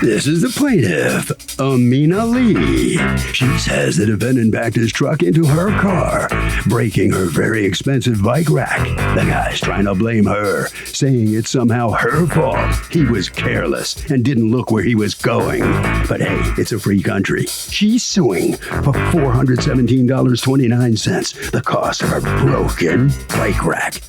This is the plaintiff, Amina Lee. She says the defendant backed his truck into her car, breaking her very expensive bike rack. The guy's trying to blame her, saying it's somehow her fault. He was careless and didn't look where he was going. But hey, it's a free country. She's suing for $417.29, the cost of her broken bike rack.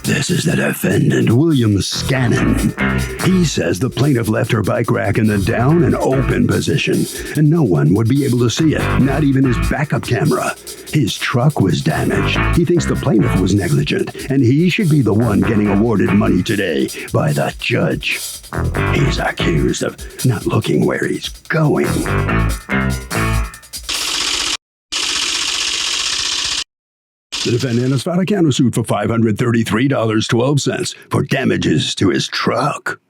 This is the defendant, William Scannon. He says the plaintiff left her bike rack in the down and open position, and no one would be able to see it, not even his backup camera. His truck was damaged. He thinks the plaintiff was negligent, and he should be the one getting awarded money today by the judge. He's accused of not looking where he's going. The defendant has filed a countersuit for $533.12 for damages to his truck.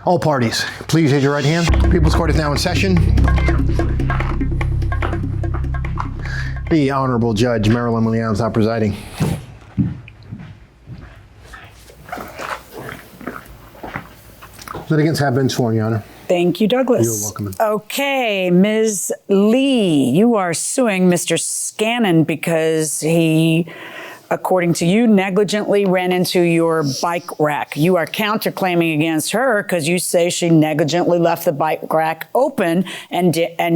All parties, please raise your right hand. People's Court is now in session. The Honorable Judge Marilyn Williams now presiding. Litigants have been sworn, Your Honor. Thank you, Douglas. You're welcome. Okay, Ms. Lee, you are suing Mr. Scannon because he, according to you, negligently ran into your bike rack. You are counterclaiming against her because you say she negligently left the bike rack open and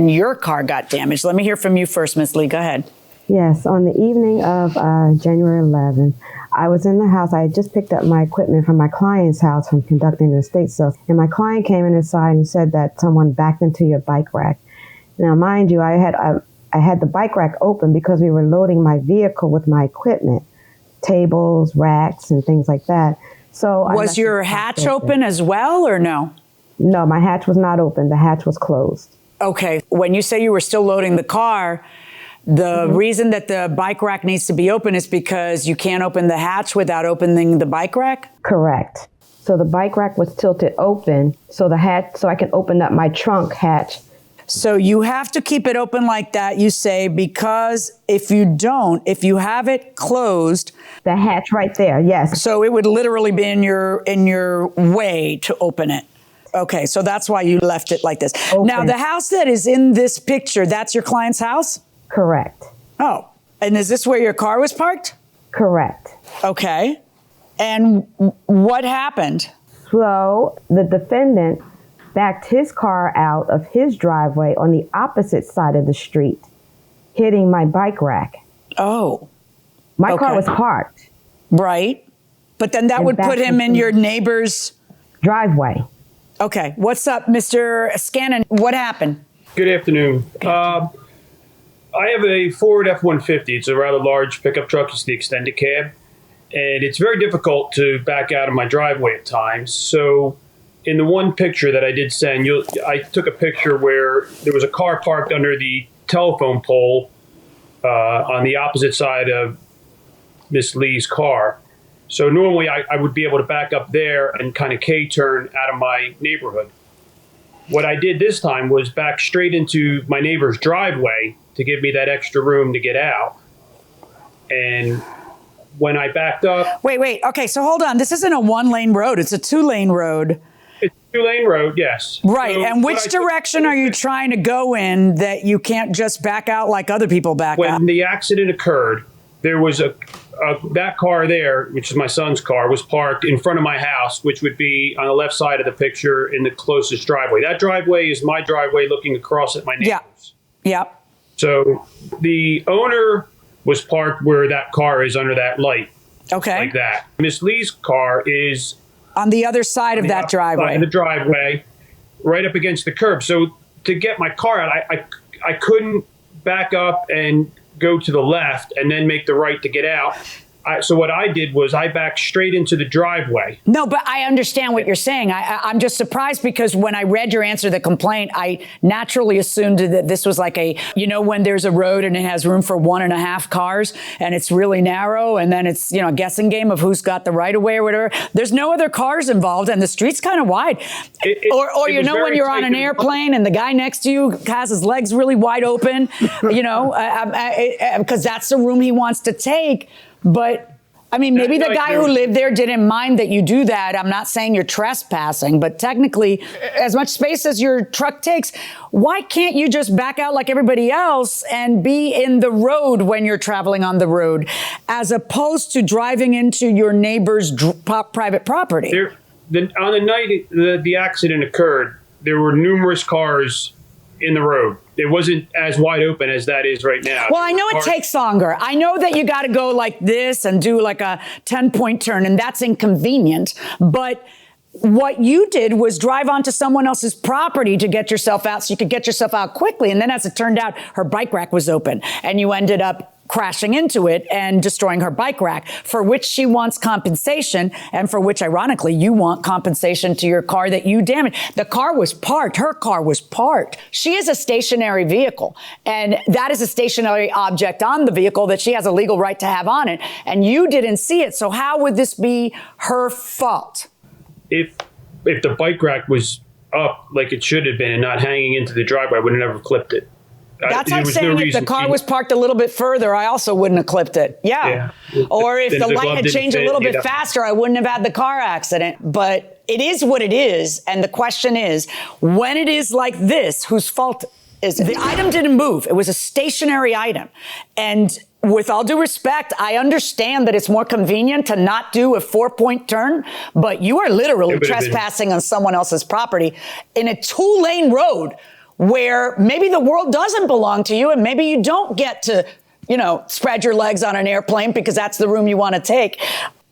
your car got damaged. Let me hear from you first, Ms. Lee. Go ahead. Yes, on the evening of January 11th, I was in the house. I had just picked up my equipment from my client's house from conducting the estate sale. And my client came inside and said that someone backed into your bike rack. Now, mind you, I had the bike rack open because we were loading my vehicle with my equipment, tables, racks, and things like that. So was your hatch open as well or no? No, my hatch was not open. The hatch was closed. Okay. When you say you were still loading the car, the reason that the bike rack needs to be open is because you can't open the hatch without opening the bike rack? Correct. So the bike rack was tilted open so I can open up my trunk hatch. So you have to keep it open like that, you say, because if you have it closed. The hatch right there, yes. So it would literally be in your way to open it. Okay, so that's why you left it like this. Okay. Now, the house that is in this picture, that's your client's house? Correct. Oh, and is this where your car was parked? Correct. Okay. And what happened? So the defendant backed his car out of his driveway on the opposite side of the street, hitting my bike rack. Oh. My car was parked. Right. But then that would put him in your neighbor's driveway. Okay. What's up, Mr. Scannon? What happened? Good afternoon. I have a Ford F-150. It's a rather large pickup truck. It's the extended cab. And it's very difficult to back out of my driveway at times. So in the one picture that I did send, I took a picture where there was a car parked under the telephone pole on the opposite side of Miss Lee's car. So normally I would be able to back up there and kind of K-turn out of my neighborhood. What I did this time was back straight into my neighbor's driveway to give me that extra room to get out. And when I backed up... Wait. Okay, so hold on. This isn't a one-lane road. It's a two-lane road. It's a two-lane road, yes. Right, So and which direction are you trying to go in that you can't just back out like other people back out? When the accident occurred, there was that car there, which is my son's car, was parked in front of my house, which would be on the left side of the picture in the closest driveway. That driveway is my driveway looking across at my neighbor's. Yeah. So the owner was parked where that car is under that light. Okay. Like that. Miss Lee's car is on the other side of that driveway. Side of the driveway, right up against the curb. So to get my car out, I couldn't back up and go to the left and then make the right to get out. So what I did was I backed straight into the driveway. No, but I understand what you're saying. I'm just surprised because when I read your answer to the complaint, I naturally assumed that this was like when there's a road and it has room for 1.5 cars and it's really narrow and then it's, a guessing game of who's got the right of way or whatever. There's no other cars involved and the street's kind of wide. Or when you're on an airplane and the guy next to you has his legs really wide open, because that's the room he wants to take. But I mean, maybe the Like, guy who lived there didn't mind that you do that. I'm not saying you're trespassing, but technically, as much space as your truck takes, why can't you just back out like everybody else and be in the road when you're traveling on the road, as opposed to driving into your neighbor's private property? On the night the accident occurred, there were numerous cars in the road. It wasn't as wide open as that is right now. Well, I know it takes longer. I know that you got to go like this and do like a 10-point turn, and that's inconvenient. But what you did was drive onto someone else's property to get yourself out so you could get yourself out quickly. And then as it turned out, her bike rack was open, and you ended up crashing into it and destroying her bike rack, for which she wants compensation, and for which, ironically, you want compensation to your car that you damaged. The car was parked. Her car was parked. She is a stationary vehicle, and that is a stationary object on the vehicle that she has a legal right to have on it, and you didn't see it. So how would this be her fault? If the bike rack was up like it should have been and not hanging into the driveway, I would have never clipped it. That's like saying if the car was parked a little bit further, I also wouldn't have clipped it. Yeah. Or if the light had changed a little bit faster, I wouldn't have had the car accident. But it is what it is. And the question is, when it is like this, whose fault is it? The item didn't move. It was a stationary item. And with all due respect, I understand that it's more convenient to not do a 4-point turn, but you are literally trespassing on someone else's property in a 2-lane road, where maybe the world doesn't belong to you, and maybe you don't get to, spread your legs on an airplane because that's the room you want to take.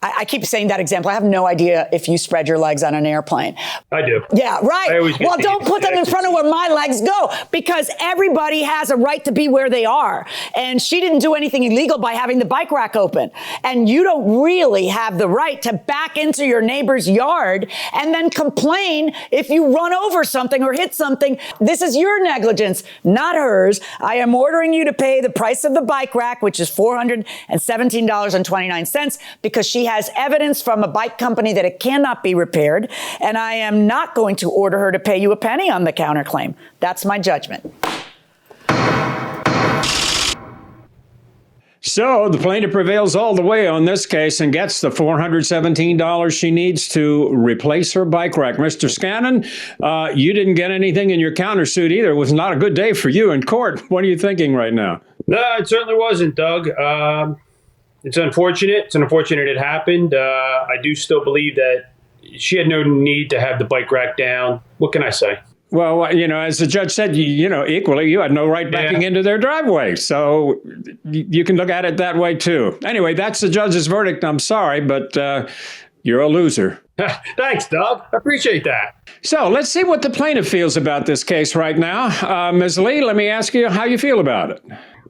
I keep saying that example. I have no idea if you spread your legs on an airplane. I do. Yeah, right. Well, don't put them in front of where my legs go, because everybody has a right to be where they are. And she didn't do anything illegal by having the bike rack open. And you don't really have the right to back into your neighbor's yard and then complain if you run over something or hit something. This is your negligence, not hers. I am ordering you to pay the price of the bike rack, which is $417.29, because she has evidence from a bike company that it cannot be repaired, and I am not going to order her to pay you a penny on the counterclaim. That's my judgment. So the plaintiff prevails all the way on this case and gets the $417 she needs to replace her bike rack. Mr. Scannon, you didn't get anything in your countersuit either. It was not a good day for you in court. What are you thinking right now? No, it certainly wasn't, Doug. It's unfortunate. It's unfortunate it happened. I do still believe that she had no need to have the bike rack down. What can I say? Well, as the judge said, equally, you had no right backing into their driveway. So you can look at it that way, too. Anyway, that's the judge's verdict. I'm sorry, but you're a loser. Thanks, Doug. I appreciate that. So let's see what the plaintiff feels about this case right now. Ms. Lee, let me ask you how you feel about it.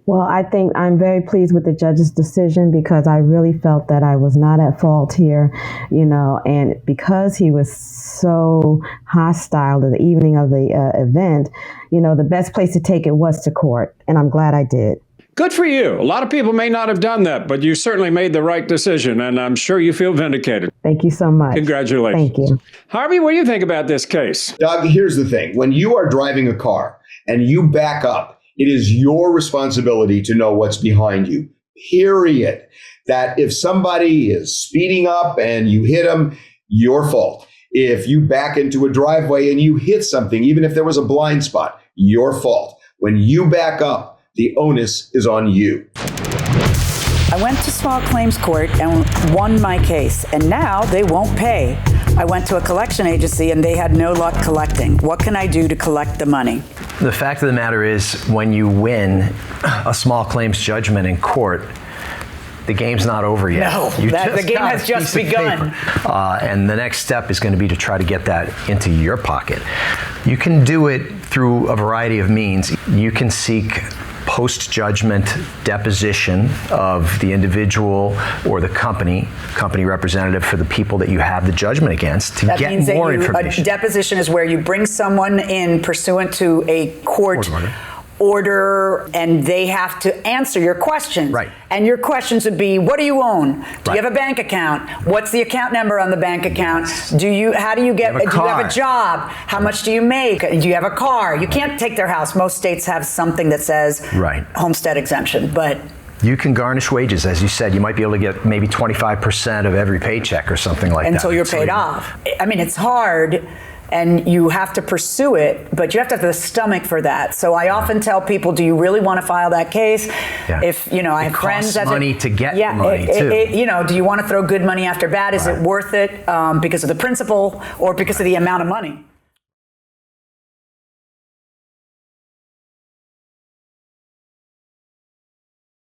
Well, I think I'm very pleased with the judge's decision, because I really felt that I was not at fault here, and because he was so hostile to the evening of the event, the best place to take it was to court, and I'm glad I did. Good for you. A lot of people may not have done that, but you certainly made the right decision, and I'm sure you feel vindicated. Thank you so much. Congratulations. Thank you. Harvey, what do you think about this case? Doug, here's the thing. When you are driving a car and you back up, it is your responsibility to know what's behind you, period. That if somebody is speeding up and you hit them, your fault. If you back into a driveway and you hit something, even if there was a blind spot, your fault. When you back up, the onus is on you. I went to small claims court and won my case, and now they won't pay. I went to a collection agency and they had no luck collecting. What can I do to collect the money? The fact of the matter is, when you win a small claims judgment in court, the game's not over yet. No, the game has just begun. And the next step is going to be to try to get that into your pocket. You can do it through a variety of means. You can seek post-judgment deposition of the individual or the company representative for the people that you have the judgment against to get more information. A deposition is where you bring someone in pursuant to a court order, and they have to answer your questions. Right. And your questions would be, what do you own? Do you have a bank account? What's the account number on the bank account? Do you have a job? How much do you make? Do you have a car? You can't take their house. Most states have something that says homestead exemption, but You can garnish wages, as you said. You might be able to get maybe 25% of every paycheck or something like that. Until you're paid off. I mean, it's hard. And you have to pursue it, but you have to have the stomach for that. So I often tell people, do you really want to file that case? Yeah. If, you know, I have friends that... money to get money, too. You know, do you want to throw good money after bad? Is it worth it because of the principle or because of the amount of money?